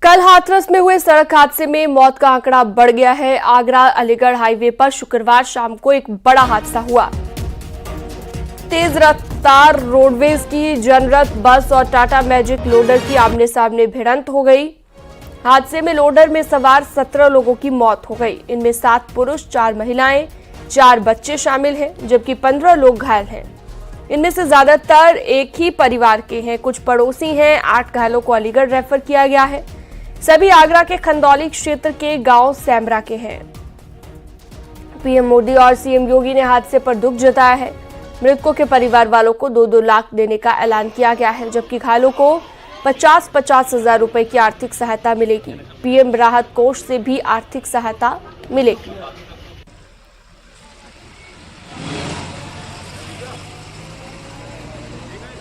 कल हाथरस में हुए सड़क हादसे में मौत का आंकड़ा बढ़ गया है। आगरा अलीगढ़ हाईवे पर शुक्रवार शाम को एक बड़ा हादसा हुआ। तेज रफ्तार रोडवेज की जनरत बस और टाटा मैजिक लोडर की आमने सामने भिड़ंत हो गई। हादसे में लोडर में सवार 17 लोगों की मौत हो गई। इनमें 7 पुरुष, 4 महिलाएं, 4 बच्चे शामिल हैं, जबकि 15 लोग घायल हैं। इनमें से ज्यादातर एक ही परिवार के हैं, कुछ पड़ोसी हैं। 8 घायलों को अलीगढ़ रेफर किया गया है। सभी आगरा के खंदौली क्षेत्र के गांव सैमरा के हैं। पीएम मोदी और सीएम योगी ने हादसे पर दुख जताया है। मृतकों के परिवार वालों को 2-2 लाख देने का ऐलान किया गया है, जबकि घायलों को 50-50 हजार रुपए की आर्थिक सहायता मिलेगी। पीएम राहत कोष से भी आर्थिक सहायता मिलेगी।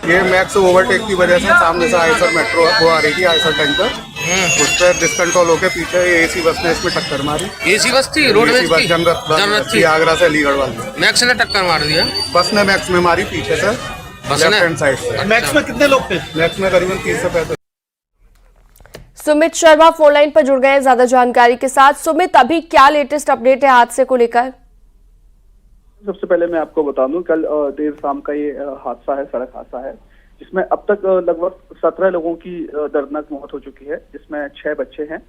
ये मैक्स ओवरटेक की वजह से सामने से आयसर मेट्रो वो आ रही थी, आयसर टैंकर, उस पर डिसकंट्रोल होकर पीछे एसी बस ने इसमें टक्कर मारी। एसी बस थी, रोडवेज बस थी, जनरत थी, आगरा से अलीगढ़ वाली। मैक्स ने टक्कर मार दिया। बस ने मैक्स में मारी पीछे से, लेफ्ट हैंड साइड से। मैक्स में कितने लोग थे? मैक्स में करीबन 30 से 35। सुमित शर्मा फोन लाइन पर जुड़ गए हैं ज्यादा जानकारी के साथ। सुमित, अभी क्या लेटेस्ट अपडेट है हादसे को लेकर? सबसे पहले मैं आपको बता दूं, कल देर शाम का ये हादसा है, सड़क हादसा है, जिसमें अब तक लगभग 17 लोगों की दर्दनाक मौत हो चुकी है, जिसमें 6 बच्चे हैं,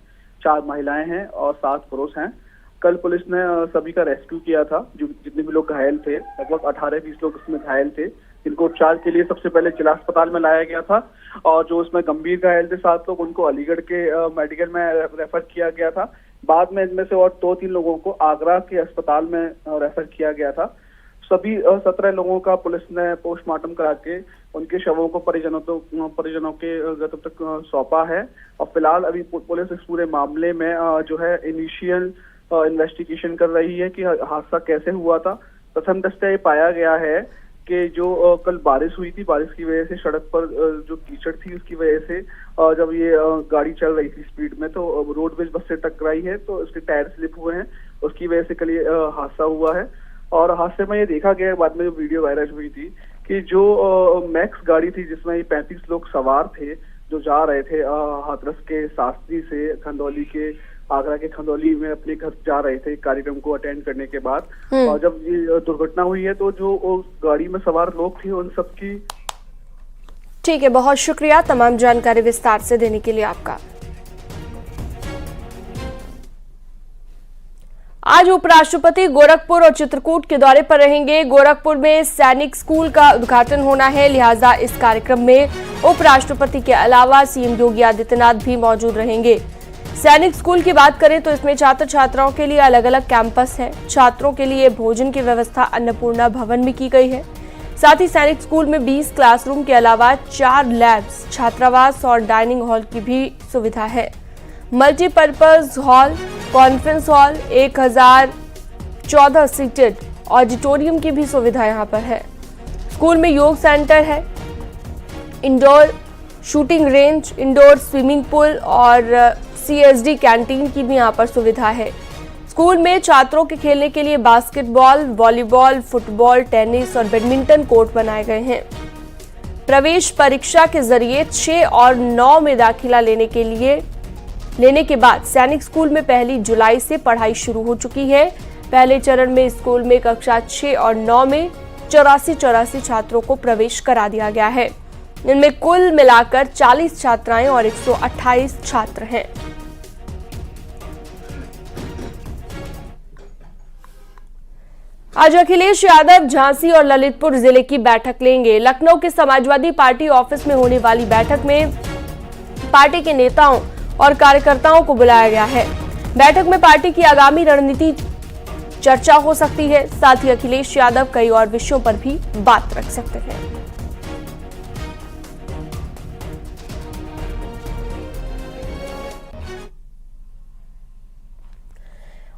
4 महिलाएं हैं और 7 पुरुष हैं। कल पुलिस ने सभी का रेस्क्यू किया था। जो जितने भी लोग घायल थे, लगभग 18-20 लोग इसमें घायल थे, जिनको उपचार के लिए सबसे पहले जिला अस्पताल में लाया गया था, और जो उसमें गंभीर घायल थे 7 लोग, उनको अलीगढ़ के मेडिकल में रेफर किया गया था। बाद में इनमें से और 2-3 लोगों को आगरा के अस्पताल में रेफर किया गया था। सभी 17 लोगों का पुलिस ने पोस्टमार्टम करा के उनके शवों को परिजनों के तब तक सौंपा है। और फिलहाल अभी पुलिस इस पूरे मामले में जो है इनिशियल इन्वेस्टिगेशन कर रही है कि हादसा कैसे हुआ था। प्रथम दृष्टया ये पाया गया है कि जो कल बारिश हुई थी, बारिश की वजह से सड़क पर जो कीचड़ थी, उसकी वजह से जब ये गाड़ी चल रही थी स्पीड में, तो रोडवेज बस से टकराई है, तो उसके टायर स्लिप हुए हैं, उसकी वजह से कल ये हादसा हुआ है। और हादसे में ये देखा गया बाद में, जो वीडियो वायरल हुई थी, कि जो मैक्स गाड़ी थी जिसमें ये 35 लोग सवार थे, जो जा रहे थे हाथरस के शास्त्री से खंदौली के, आगरा के खंदौली में अपने घर जा रहे थे कार्यक्रम को अटेंड करने के बाद, और जब ये दुर्घटना हुई है, तो जो गाड़ी में सवार लोग थे उन सबकी। ठीक है, बहुत शुक्रिया तमाम जानकारी विस्तार से देने के लिए आपका। आज उपराष्ट्रपति गोरखपुर और चित्रकूट के दौरे पर रहेंगे। गोरखपुर में सैनिक स्कूल का उद्घाटन होना है, लिहाजा इस कार्यक्रम में उपराष्ट्रपति के अलावा सीएम योगी आदित्यनाथ भी मौजूद रहेंगे। सैनिक स्कूल की बात करें तो इसमें छात्र छात्राओं के लिए अलग अलग कैंपस है। छात्रों के लिए भोजन की व्यवस्था अन्नपूर्णा भवन में की गई है। साथ ही सैनिक स्कूल में 20 क्लासरूम के अलावा 4 लैब्स, छात्रावास और डाइनिंग हॉल की भी सुविधा है। Multipurpose hall, conference hall, 1014 seated auditorium की भी सुविधा यहां पर है। स्कूल में योग सेंटर है, indoor shooting range, indoor swimming pool और सीएसडी कैंटीन की भी यहां पर सुविधा है। स्कूल में छात्रों के खेलने के लिए बास्केटबॉल, वॉलीबॉल, फुटबॉल, टेनिस और बैडमिंटन कोर्ट बनाए गए हैं। प्रवेश परीक्षा के जरिए 6 और 9 में दाखिला लेने के बाद सैनिक स्कूल में 1 जुलाई से पढ़ाई शुरू हो चुकी है। पहले चरण में स्कूल में कक्षा 6 और 9 में 84 छात्रों को प्रवेश करा दिया गया है। इनमें कुल मिलाकर 40 छात्राएं और 128 छात्र हैं। आज अखिलेश यादव झांसी और ललितपुर जिले की बैठक लेंगे। लखनऊ के समाजवादी पार्टी ऑफिस में होने वाली बैठक में पार्टी के नेताओं और कार्यकर्ताओं को बुलाया गया है। बैठक में पार्टी की आगामी रणनीति चर्चा हो सकती है। साथ ही अखिलेश यादव कई और विषयों पर भी बात रख सकते हैं।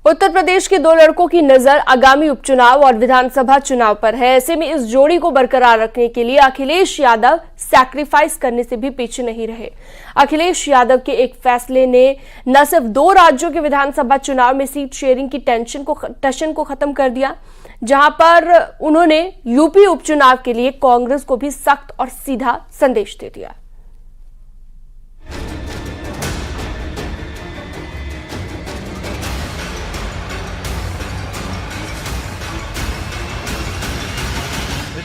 उत्तर प्रदेश के 2 लड़कों की नजर आगामी उपचुनाव और विधानसभा चुनाव पर है। ऐसे में इस जोड़ी को बरकरार रखने के लिए अखिलेश यादव सैक्रिफाइस करने से भी पीछे नहीं रहे। अखिलेश यादव के एक फैसले ने न सिर्फ 2 राज्यों के विधानसभा चुनाव में सीट शेयरिंग की टशन को खत्म कर दिया, जहां पर उन्होंने यूपी उपचुनाव के लिए कांग्रेस को भी सख्त और सीधा संदेश दे दिया।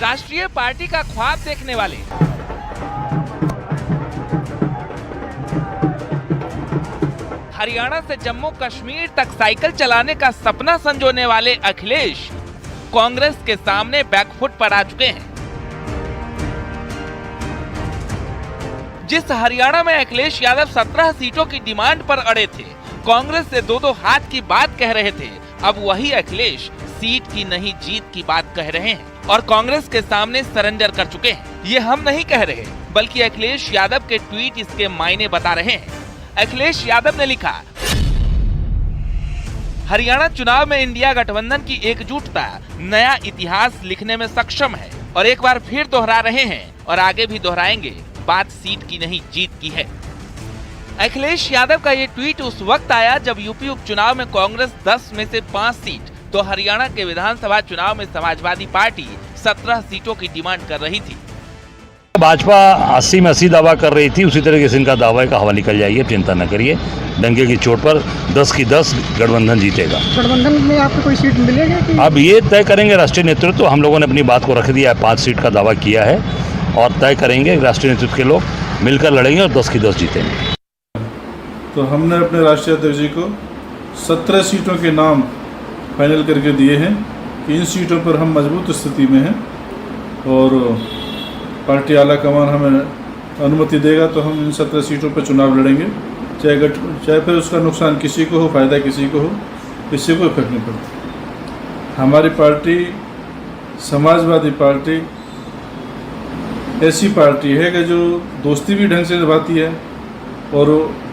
राष्ट्रीय पार्टी का ख्वाब देखने वाले, हरियाणा से जम्मू कश्मीर तक साइकिल चलाने का सपना संजोने वाले अखिलेश कांग्रेस के सामने बैकफुट पर आ चुके हैं। जिस हरियाणा में अखिलेश यादव 17 सीटों की डिमांड पर अड़े थे, कांग्रेस से दो हाथ की बात कह रहे थे, अब वही अखिलेश सीट की नहीं जीत की बात कह रहे हैं और कांग्रेस के सामने सरेंडर कर चुके हैं। ये हम नहीं कह रहे, बल्कि अखिलेश यादव के ट्वीट इसके मायने बता रहे हैं। अखिलेश यादव ने लिखा, हरियाणा चुनाव में इंडिया गठबंधन की एकजुटता नया इतिहास लिखने में सक्षम है और एक बार फिर दोहरा रहे हैं और आगे भी दोहराएंगे, बात सीट की नहीं जीत की है। अखिलेश यादव का ये ट्वीट उस वक्त आया जब यूपी उपचुनाव में कांग्रेस 10 में से 5 सीट तो हरियाणा के विधानसभा चुनाव में समाजवादी पार्टी 17 सीटों की डिमांड कर रही थी। भाजपा 80 में 80 दावा कर रही थी, उसी तरीके से इनका दावा का हवा निकल जाइए, चिंता न करिए। डंके की चोट पर 10 की 10 गठबंधन जीतेगा। गठबंधन में आपको कोई सीट मिलेगी कि? अब ये तय करेंगे राष्ट्रीय नेतृत्व। हम लोगों ने अपनी बात को रख दिया है, 5 सीट का दावा किया है और तय करेंगे, राष्ट्रीय नेतृत्व के लोग मिलकर लड़ेंगे और 10 की 10 जीतेंगे। तो हमने अपने राष्ट्रीय अध्यक्ष जी को 17 सीटों के नाम फाइनल करके दिए हैं कि इन सीटों पर हम मजबूत स्थिति में हैं और पार्टी आला कमान हमें अनुमति देगा तो हम इन 17 सीटों पर चुनाव लड़ेंगे, चाहे फिर उसका नुकसान किसी को हो, फायदा किसी को हो, किसी को फर्क नहीं पड़ता। हमारी पार्टी समाजवादी पार्टी ऐसी पार्टी है कि जो दोस्ती भी ढंग से निभाती है और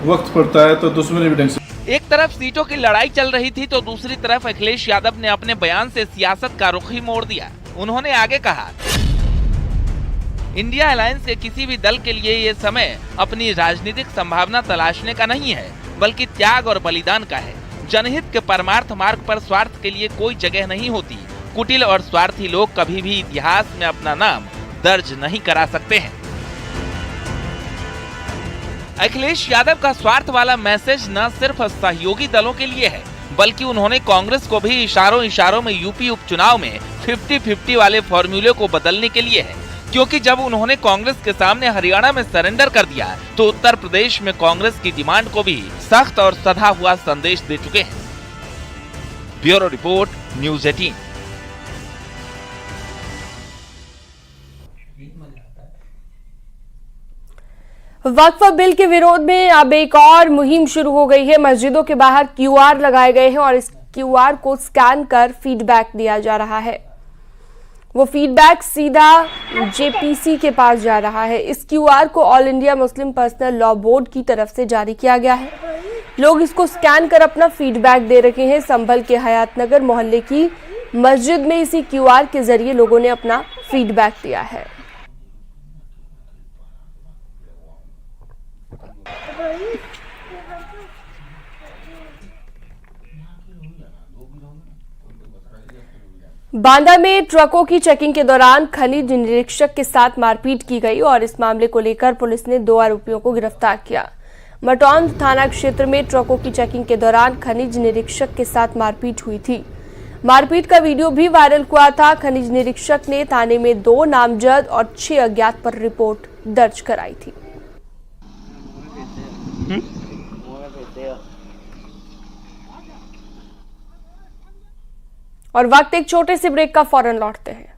वक्त पड़ता है तो दुश्मनी भी ढंग से। एक तरफ सीटों की लड़ाई चल रही थी तो दूसरी तरफ अखिलेश यादव ने अपने बयान से सियासत का रुख ही मोड़ दिया। उन्होंने आगे कहा, इंडिया अलायंस के किसी भी दल के लिए ये समय अपनी राजनीतिक संभावना तलाशने का नहीं है, बल्कि त्याग और बलिदान का है। जनहित के परमार्थ मार्ग पर स्वार्थ के लिए कोई जगह नहीं होती। कुटिल और स्वार्थी लोग कभी भी इतिहास में अपना नाम दर्ज नहीं करा सकते हैं। अखिलेश यादव का स्वार्थ वाला मैसेज न सिर्फ सहयोगी दलों के लिए है, बल्कि उन्होंने कांग्रेस को भी इशारों में यूपी उपचुनाव में 50-50 वाले फॉर्मूले को बदलने के लिए है, क्योंकि जब उन्होंने कांग्रेस के सामने हरियाणा में सरेंडर कर दिया तो उत्तर प्रदेश में कांग्रेस की डिमांड को भी सख्त और सधा हुआ संदेश दे चुके हैं। Bureau report, news 18। वक्फ बिल के विरोध में अब एक और मुहिम शुरू हो गई है। मस्जिदों के बाहर क्यूआर लगाए गए हैं और इस क्यूआर को स्कैन कर फीडबैक दिया जा रहा है। वो फीडबैक सीधा जेपीसी के पास जा रहा है। इस क्यूआर को all India Muslim personal law board की तरफ से जारी किया गया है। लोग इसको स्कैन कर अपना फीडबैक दे रहे हैं। संभल के हयातनगर मोहल्ले की मस्जिद में इसी क्यूआर के जरिए लोगों ने अपना फीडबैक दिया है। बांदा में ट्रकों की चेकिंग के दौरान खनिज निरीक्षक के साथ मारपीट की गई और इस मामले को लेकर पुलिस ने 2 आरोपियों को गिरफ्तार किया। मटौन थाना क्षेत्र में ट्रकों की चेकिंग के दौरान खनिज निरीक्षक के साथ मारपीट हुई थी। मारपीट का वीडियो भी वायरल हुआ था। खनिज निरीक्षक ने थाने में 2 नामजद और 6 अज्ञात पर रिपोर्ट दर्ज कराई थी। और वक्त एक छोटे से ब्रेक का, फौरन लौटते हैं।